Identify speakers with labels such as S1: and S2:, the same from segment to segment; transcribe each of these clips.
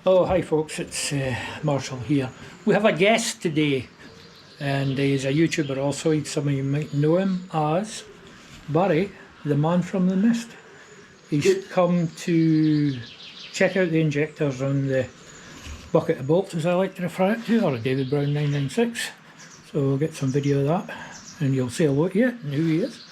S1: Oh, hi folks, it's Marshall here. We have a guest today, and he's a YouTuber also. Some of you might know him as Barry, the man from the mist. He's come to check out the injectors on the bucket of bolts, as I like to refer it to, or a David996. So we'll get some video of that, and you'll say hello to you and who he is.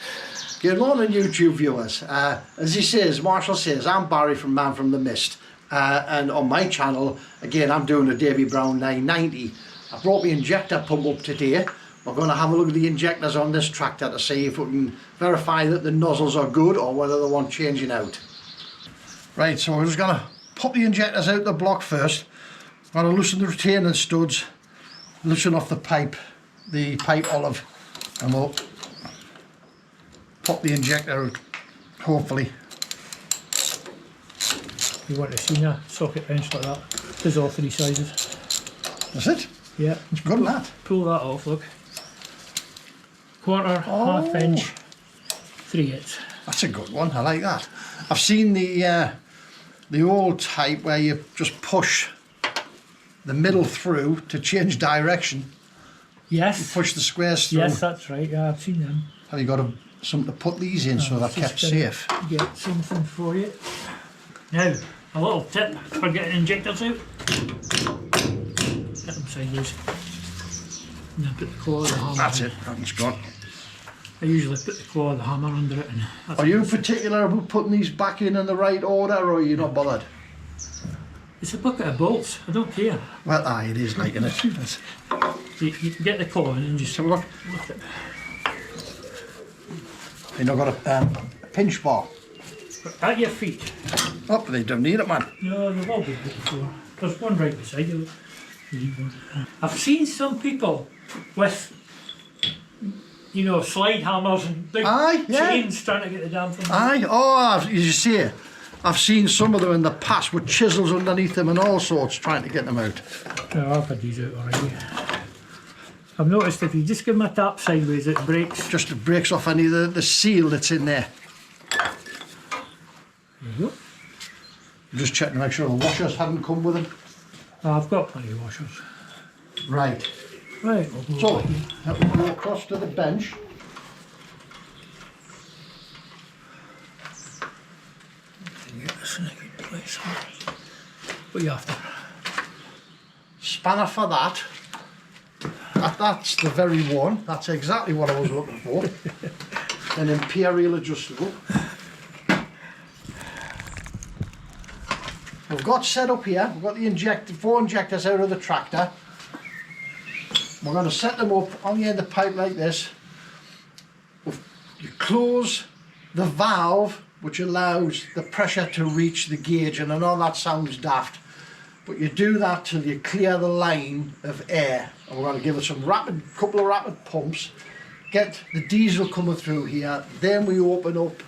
S2: Good morning, YouTube viewers. As he says, Marshall says, I'm Barry from Man from the Mist. And on my channel, again, I'm doing a Davy Brown 990. I brought the injector pump up today. We're going to have a look at the injectors on this tractor to see if we can verify that the nozzles are good or whether they want changing out. Right, so we're just going to pop the injectors out the block first. I'm going to loosen the retaining studs, loosen off the pipe olive, and we'll pop the injector out, hopefully.
S1: You want to see a socket wrench like that? There's all three sizes.
S2: That's it?
S1: Yeah.
S2: It's good on that.
S1: Pull that off, look. Quarter, half inch, 3/8.
S2: That's a good one, I like that. I've seen the old type where you just push the middle through to change direction.
S1: Yes.
S2: You push the squares through.
S1: Yes, that's right, yeah, I've seen them.
S2: Have you got something to put these in so they're kept safe?
S1: Get something for you. Now, a little tip for getting injectors out. Get them sideways. And then put the claw of the hammer.
S2: That's
S1: in.
S2: it, that one's gone.
S1: I usually put the claw of the hammer under it. And
S2: Are you particular about putting these back in the right order, or are you not bothered?
S1: It's a bucket of bolts, I don't care.
S2: Well, aye, it is like, isn't it?
S1: You can get the claw in and just
S2: Have a look.
S1: lift it.
S2: You've not got a pinch bar.
S1: At your feet.
S2: Oh, they don't need it, man.
S1: No, they've all been put before. There's one right beside you. I've seen some people with, you know, slide hammers and big chains trying to get the damn thing out.
S2: Aye, oh, you see, I've seen some of them in the past with chisels underneath them and all sorts trying to get them out.
S1: No, I've had these out already. I've noticed if you just give them a tap sideways, it breaks.
S2: Just it breaks off any of the seal that's in there.
S1: There you go.
S2: I'm just checking to make sure the washers hadn't come with them.
S1: I've got plenty of washers.
S2: Right.
S1: Right, we'll go
S2: So, now we'll go across to the bench.
S1: get this in a good place. What are you after?
S2: Spanner for that. That's the very one. That's exactly what I was looking for. An imperial adjustable. We've got set up here, we've got the four injectors out of the tractor. We're going to set them up on the end of the pipe like this. You close the valve which allows the pressure to reach the gauge, and I know that sounds daft, but you do that till you clear the line of air. And we're going to give it some couple of rapid pumps, get the diesel coming through here, then we open up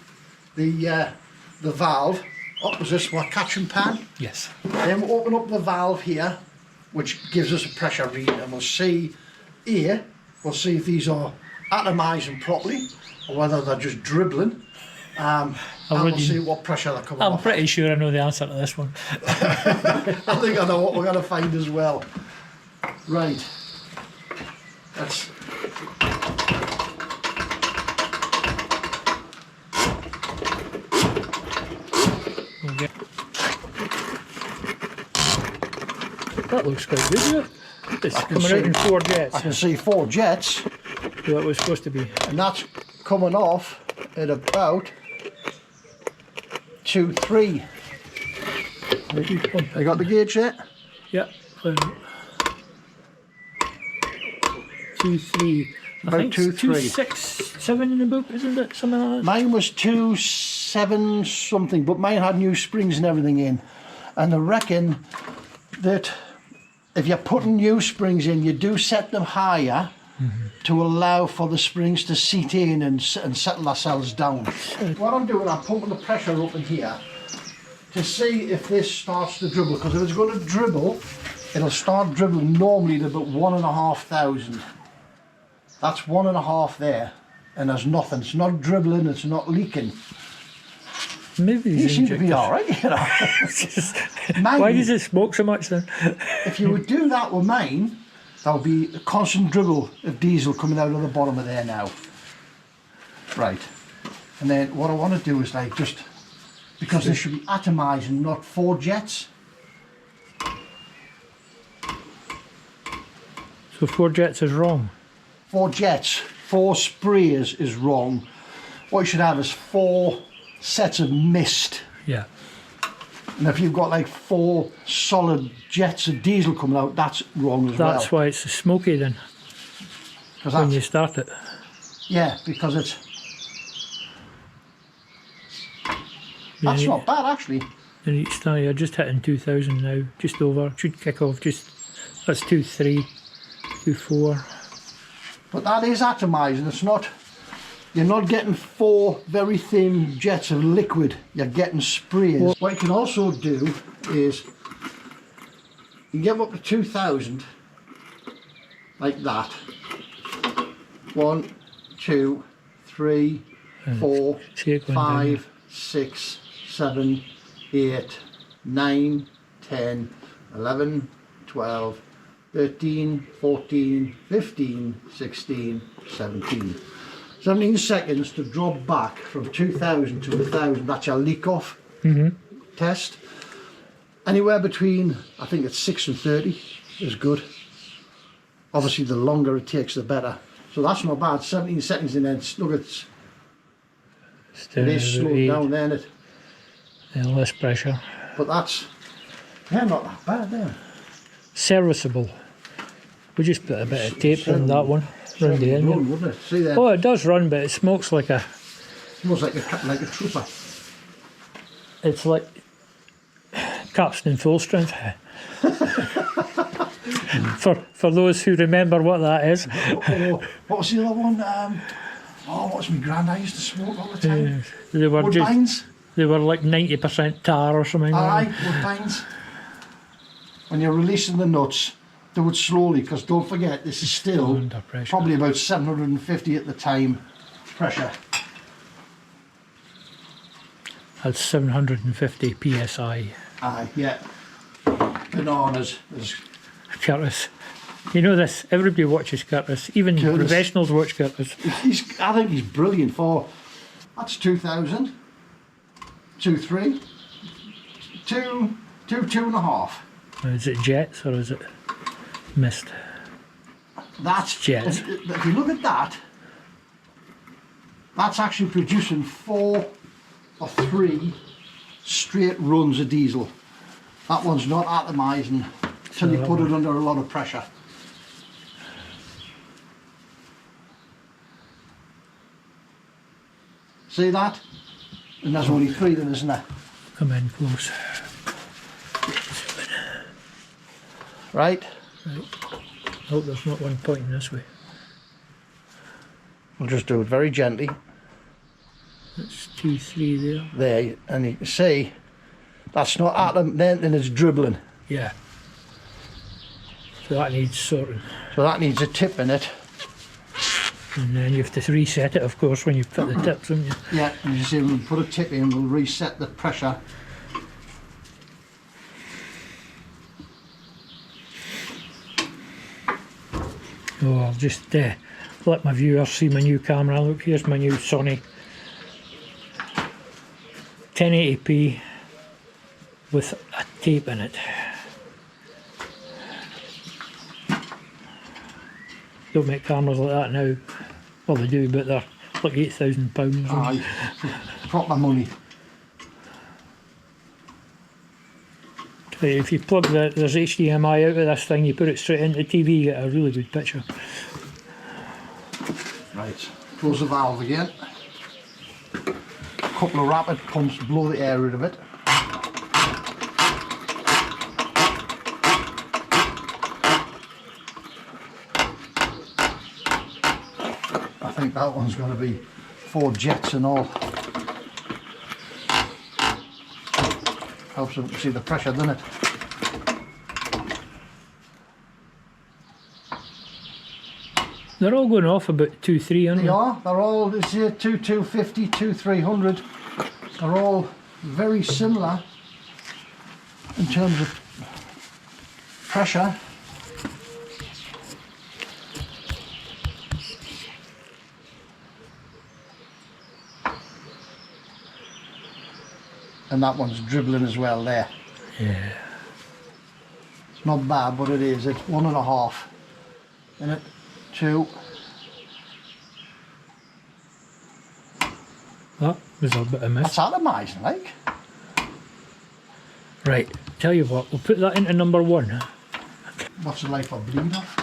S2: the valve. Oh, was this what, catching pan?
S1: Yes.
S2: Then we'll open up the valve here, which gives us a pressure reading, and we'll see here, we'll see if these are atomising properly, or whether they're just dribbling. And we'll see what pressure they're coming off.
S1: I'm pretty sure I know the answer to this one.
S2: I think I know what we're going to find as well. Right. Let's...
S1: That looks quite good, yeah. It's coming out in 4 jets.
S2: I can see 4 jets.
S1: Yeah, it was supposed to be.
S2: And that's coming off at about 2.3. You got the gauge yet?
S1: Yeah. 2.3.
S2: About 2.3.
S1: 2.6.7 in the book, isn't it? Something like that.
S2: Mine was 2.7 something, but mine had new springs and everything in. And I reckon that if you're putting new springs in, you do set them higher to allow for the springs to seat in and settle themselves down. What I'm doing, I'm pumping the pressure up in here to see if this starts to dribble, because if it's going to dribble, it'll start dribbling normally at about 1,500. That's 1.5 there, and there's nothing. It's not dribbling, it's not leaking.
S1: Maybe
S2: You
S1: these
S2: seem to be
S1: injectors.
S2: alright, you know.
S1: Why
S2: Mine,
S1: does it smoke so much then?
S2: if you would do that with mine, that would be a constant dribble of diesel coming out of the bottom of there now. Right. And then what I want to do is like just, because they should be atomising, not 4 jets.
S1: So 4 jets is wrong.
S2: 4 jets, 4 sprayers is wrong. What you should have is 4 sets of mist.
S1: Yeah.
S2: And if you've got like 4 solid jets of diesel coming out, that's wrong as well.
S1: That's why it's smoky then,
S2: 'Cause
S1: when
S2: that's,
S1: you start it.
S2: yeah, because it's...
S1: Then
S2: That's
S1: you-
S2: not bad actually.
S1: Then each time you're just hitting 2,000 now, just over. Should kick off just, that's 2.3, 2.4.
S2: But that is atomising, it's not... You're not getting 4 very thin jets of liquid, you're getting sprays.
S1: Well-
S2: What you can also do is, you can get up to 2,000, like that. 1, 2, 3, 4,
S1: See it going down.
S2: 5, 6, 7, 8, 9, 10, 11, 12, 13, 14, 15, 16, 17. 17 seconds to drop back from 2,000 to 1,000, that's your leak off test. Anywhere between, I think it's 6 and 30 is good. Obviously the longer it takes the better. So that's not bad, 17 seconds and then look, it is slowed down then it.
S1: And less pressure.
S2: But that's, they're not that bad there.
S1: Serviceable. We just put a bit of tape on that one, round the
S2: Run,
S1: engine.
S2: wouldn't it? See there,
S1: Oh, it does run, but it smokes like a,
S2: almost like a trooper.
S1: it's like capstan full strength. for those who remember what that is.
S2: Oh, what was the other one? What was my grand I used to smoke all the time?
S1: They were just,
S2: Woodbines?
S1: they were like 90% tar or something.
S2: Aye, woodbines. When you're releasing the nuts, do it slowly, because don't forget this is still
S1: Under pressure.
S2: probably about 750 at the time pressure.
S1: That's 750 psi.
S2: Aye, yeah. Bananas. There's
S1: Curtis. You know this, everybody watches Curtis. Even
S2: Curtis.
S1: professionals watch Curtis.
S2: I think he's brilliant for, that's 2,000, 2, 3, 2, 2.5.
S1: Is it jets or is it mist?
S2: That's
S1: Jets.
S2: If you look at that, that's actually producing 4 or 3 straight runs of diesel. That one's not atomising till you put it under a lot of pressure. See that? And there's only 3 then, isn't there?
S1: Come in close.
S2: Right?
S1: Oh, there's not one pointing this way.
S2: We'll just do it very gently.
S1: That's 2, 3 there.
S2: There, and you can see that's not atom, then it's dribbling.
S1: Yeah. So that needs sorting.
S2: So that needs a tip in it.
S1: And then you have to reset it, of course, when you put the tips in.
S2: Yeah, and you see when we put a tip in, we'll reset the pressure.
S1: Oh, I'll just let my viewers see my new camera. Look, here's my new Sony 1080p with a tape in it. Don't make cameras like that now. Well, they do, but they're like £8,000.
S2: Aye, proper money.
S1: If you plug there's HDMI out of this thing, you put it straight into the TV, you get a really good picture.
S2: Right, close the valve again. A couple of rapid pumps blow the air out of it. I think that one's going to be 4 jets and all. Helps them see the pressure, doesn't it?
S1: They're all going off about 2, 3, aren't
S2: They
S1: they?
S2: are. They're all, this here, 2, 250, 2, 300. They're all very similar in terms of pressure. And that one's dribbling as well there.
S1: Yeah.
S2: It's not bad, but it is. It's 1.5. And it 2.
S1: That was a bit of miss.
S2: That's atomising, like.
S1: Right, tell you what, we'll put that into number 1.
S2: What's it like for bleed off?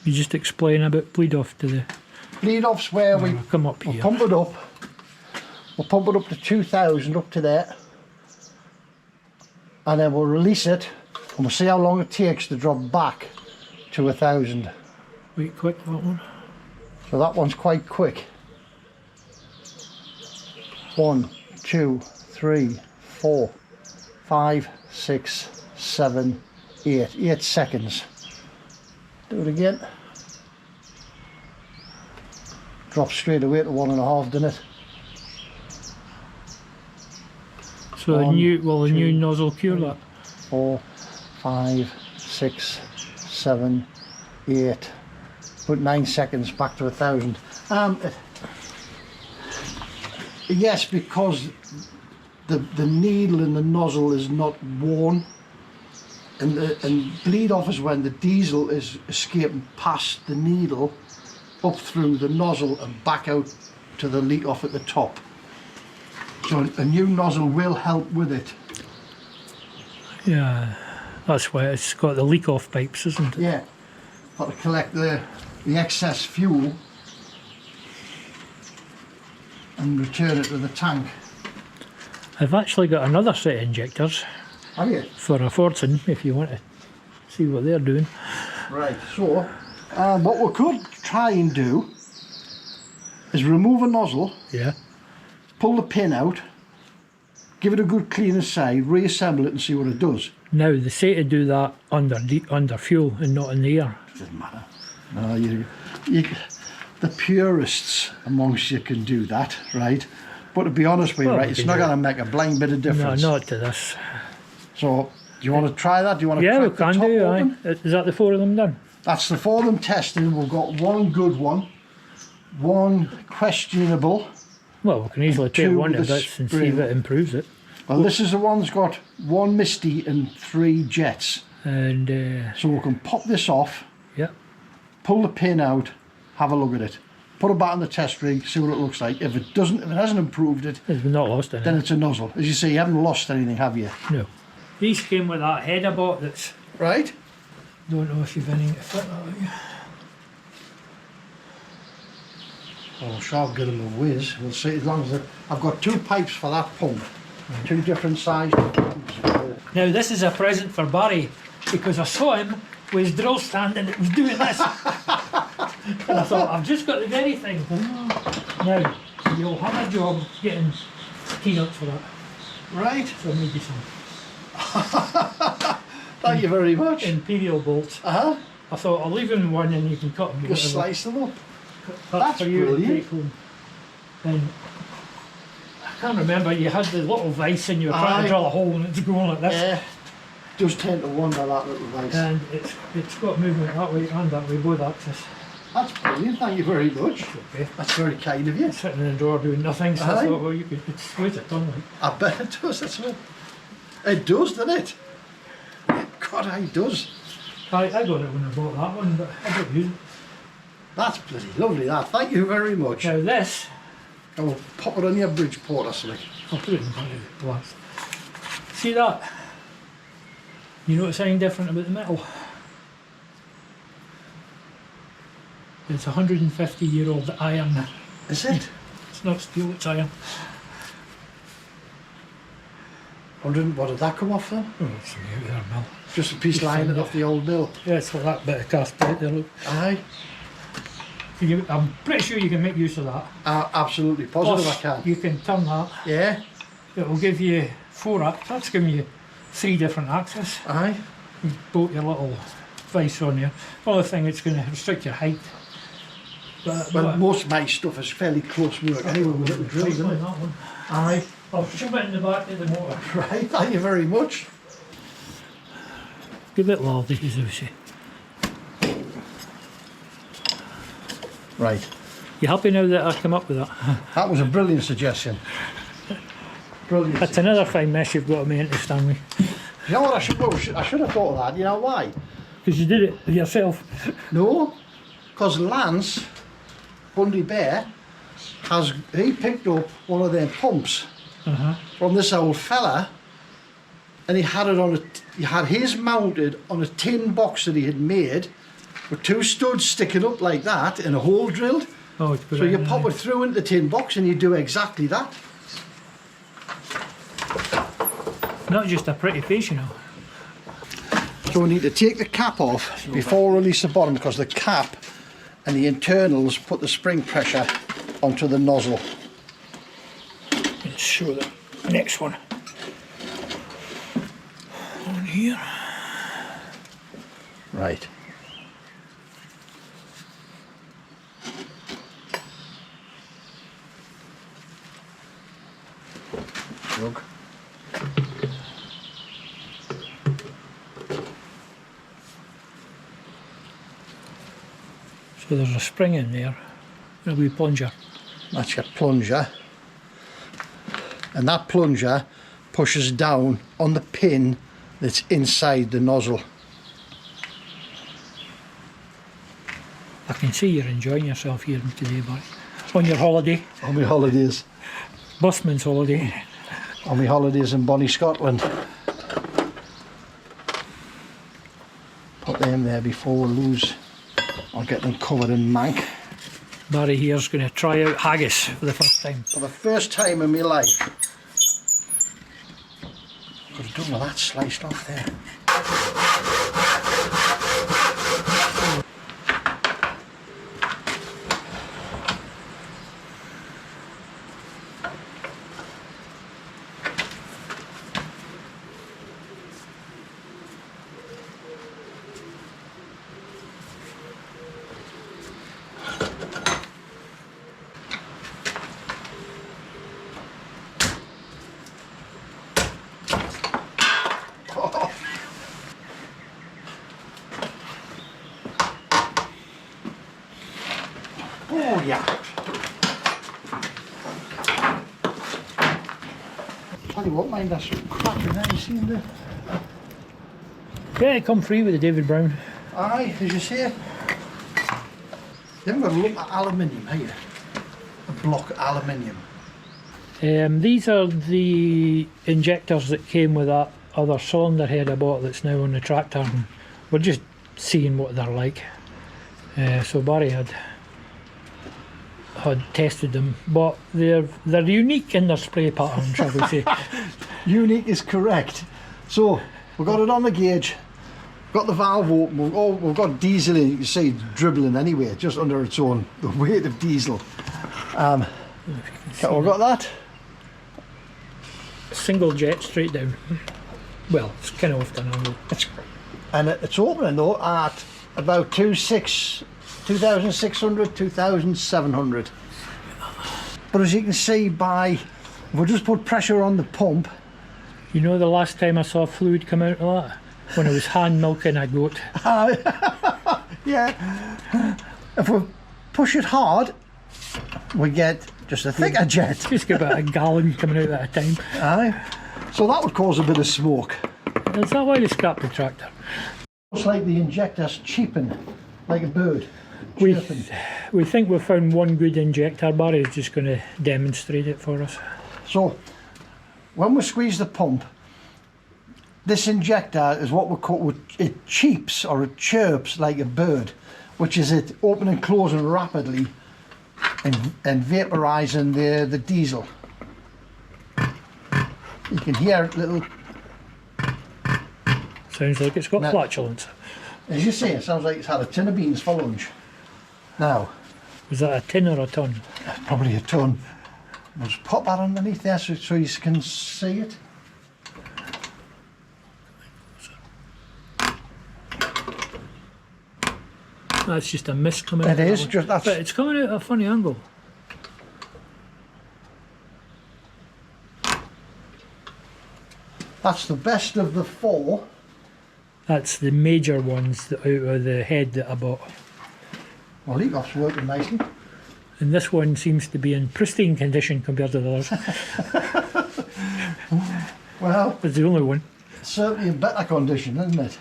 S1: You just explain about bleed off to the...
S2: Bleed off's where we
S1: come up
S2: we'll
S1: here.
S2: pump it up. We'll pump it up to 2,000 up to there. And then we'll release it and we'll see how long it takes to drop back to 1,000.
S1: Wait, quick, that one.
S2: So that one's quite quick. 1, 2, 3, 4, 5, 6, 7, 8. 8 seconds. Do it again. Drop straight away to 1.5, didn't it?
S1: So a new nozzle cure that?
S2: 4, 5, 6, 7, 8. Put 9 seconds back to 1,000. Yes, because the needle in the nozzle is not worn, and bleed off is when the diesel is escaping past the needle up through the nozzle and back out to the leak off at the top. So a new nozzle will help with it.
S1: Yeah, that's why it's got the leak off pipes, isn't it?
S2: Yeah, got to collect the excess fuel and return it to the tank.
S1: I've actually got another set of injectors
S2: Have you?
S1: for a fortune if you want to see what they're doing.
S2: Right, so what we could try and do is remove a nozzle,
S1: Yeah.
S2: pull the pin out, give it a good clean inside, reassemble it and see what it does.
S1: Now they say to do that under fuel and not in the air.
S2: Doesn't matter. No, the purists amongst you can do that, right? But to be honest with you,
S1: Well,
S2: right,
S1: we
S2: it's
S1: can
S2: not
S1: do
S2: going to make a blind bit of
S1: No,
S2: difference.
S1: not to this.
S2: So, do you want to try that? Do you want to
S1: Yeah, we
S2: crack the
S1: can
S2: top
S1: do.
S2: open?
S1: Aye. Is that the 4 of them done?
S2: That's the 4 of them testing. We've got one good one, one questionable.
S1: Well, we can easily take
S2: 2
S1: one
S2: with
S1: of
S2: the
S1: bits and see if
S2: spring.
S1: it improves it.
S2: Well, this is the one that's got 1 misty and 3 jets.
S1: And
S2: So we can pop this off,
S1: yeah,
S2: pull the pin out, have a look at it, put it back on the test rig, see what it looks like. If it hasn't improved it,
S1: we've not lost any.
S2: then it's a nozzle. As you say, you haven't lost anything, have you?
S1: No. These came with that head I bought that's...
S2: Right.
S1: Don't know if you've anything to fit that.
S2: Oh, sure, I'll give them a whiz. We'll see. As long as I've got 2 pipes for that pump, 2 different sized pumps.
S1: Now this is a present for Barry because I saw him with his drill stand and it was doing this. And I thought, I've just got the very thing. Now, you'll have a job getting peanuts for that.
S2: Right.
S1: So maybe some
S2: Thank you very much.
S1: imperial bolts.
S2: Uh-huh.
S1: I thought, I'll leave him one and you can cut them.
S2: Just
S1: whatever.
S2: slice them up.
S1: That's
S2: That's
S1: for you to
S2: brilliant.
S1: take home. And I can't remember, you had the little vice and you were trying
S2: Aye.
S1: to drill a hole and it's going like this.
S2: Yeah. Just tend to wonder that little device.
S1: And it's got movement that way and that way, both axes.
S2: That's brilliant, thank you very much.
S1: Okay.
S2: That's very kind of you.
S1: Sitting in the door doing nothing, so I
S2: Aye.
S1: thought, well, you could, it's ways it done like.
S2: I bet it does, that's what it does, doesn't it? God, it does.
S1: I got it when I bought that one, but I don't use it.
S2: That's bloody lovely, that. Thank you very much.
S1: Now this,
S2: I will pop it on your Bridgeport or something.
S1: I'll put it in front of the glass. See that? You notice anything different about the metal? It's 150-year-old iron.
S2: Is it?
S1: It's not steel, it's iron.
S2: Wondering, what did that come off then?
S1: Oh, it's out there, Mel.
S2: Just a piece lying
S1: found
S2: off the old mill.
S1: Yeah, it's like that bit of cast out there, look.
S2: Aye.
S1: I'm pretty sure you can make use of that.
S2: Absolutely positive
S1: Plus,
S2: I can.
S1: you can turn that.
S2: Yeah.
S1: It will give you 4 axes. That's giving you 3 different axes.
S2: Aye.
S1: You bolt your little vice on here. Only thing, it's going to restrict your height.
S2: Well, most of my stuff is fairly close work anyway with little drills, isn't it? Aye.
S1: I'll shove it in the back of the motor.
S2: Right, thank you very much.
S1: Give it love, as you say.
S2: Right.
S1: You happy now that I come up with that?
S2: That was a brilliant suggestion. Brilliant.
S1: That's another fine mess you've got to make to Stanley.
S2: You know what, I should have thought of that. You know why?
S1: Because you did it yourself.
S2: No, because Lance, Bundy Bear, he picked up one of their pumps from this old fella, and he had his mounted on a tin box that he had made with two studs sticking up like that and a hole drilled.
S1: Oh,
S2: so you pop it through into the tin box and you do exactly that.
S1: Not just a pretty face, you know.
S2: So we need to take the cap off before we release the bottom, because the cap and the internals put the spring pressure onto the nozzle.
S1: Let's show the next one. On here.
S2: Right. Look.
S1: So there's a spring in there, a wee plunger.
S2: That's your plunger. And that plunger pushes down on the pin that's inside the nozzle.
S1: I can see you're enjoying yourself here today, buddy. On your holiday.
S2: On my holidays.
S1: Busman's holiday.
S2: On my holidays in Bonnie, Scotland. Put them there before we lose. I'll get them covered in mank.
S1: Barry here's going to try out haggis for the first time.
S2: For the first time in my life. Could have done with that sliced off there. Oh yeah. Tell you what, mind that's cracking there, you seen the...
S1: Yeah, come free with the David Brown.
S2: Aye, as you say. You haven't got a lump of aluminium, have you? A block of aluminium.
S1: These are the injectors that came with that other cylinder head I bought that's now on the tractor. And we're just seeing what they're like. So Barry had tested them, but they're unique in their spray pattern, shall we say.
S2: Unique is correct. So we've got it on the gauge, got the valve open, we've got diesel in, you can see dribbling anyway, just under its own, the weight of diesel. We've got that.
S1: Single jet straight down. Well, it's kind of off an angle.
S2: And it's opening though at about 2,600, 2,700. But as you can see by, if we just put pressure on the pump.
S1: You know the last time I saw fluid come out of that? When I was hand milking a goat.
S2: Yeah. If we push it hard, we get just a thicker jet.
S1: Just get about a gallon coming out at a time.
S2: Aye. So that would cause a bit of smoke.
S1: Is that why they scrapped the tractor?
S2: It's like the injector's cheeping, like a bird.
S1: We think we've found one good injector. Barry's just going to demonstrate it for us.
S2: So, when we squeeze the pump, this injector is what we call, it cheeps or it chirps like a bird, which is it opening and closing rapidly and vaporising the diesel. You can hear little...
S1: Sounds like it's got flatulence.
S2: As you say, it sounds like it's had a tin of beans for lunch. Now,
S1: was that a tin or a ton?
S2: Probably a ton. We'll just pop that underneath there so you can see it.
S1: That's just a mist coming out.
S2: It is,
S1: that one.
S2: just that's
S1: But it's coming out at a funny angle.
S2: the best of the 4.
S1: That's the major ones that out of the head that I bought.
S2: Well, leadoff's working nicely.
S1: And this one seems to be in pristine condition compared to the others.
S2: Well,
S1: It's the only one.
S2: certainly in better condition, isn't it?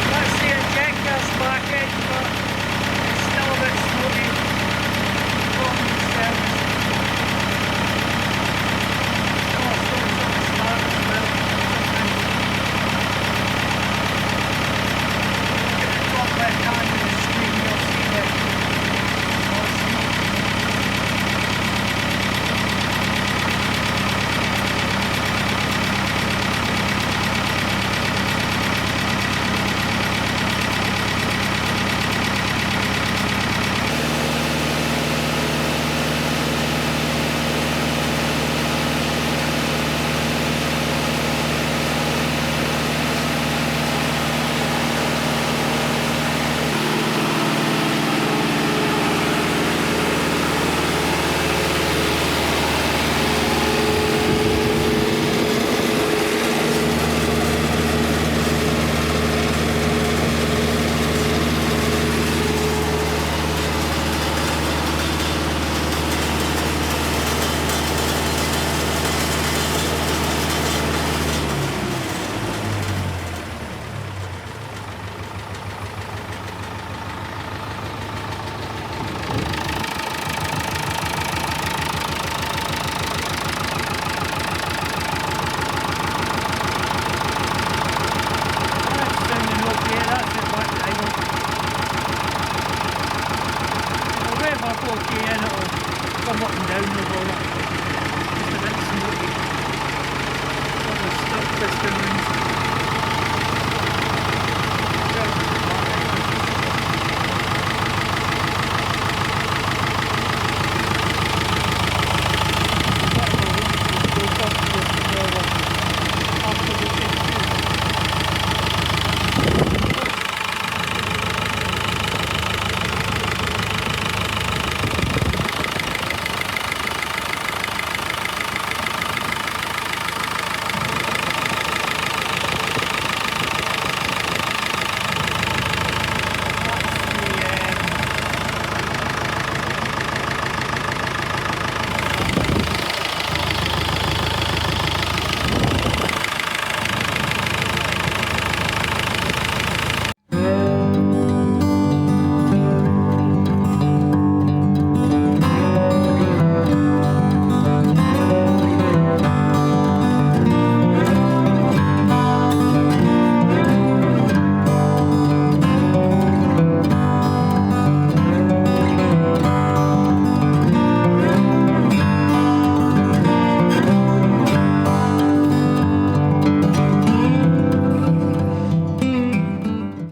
S1: That's the injector's back end, but it's still a bit smoky. Come up and down the roller. Just a bit smoky. Got the stuff piston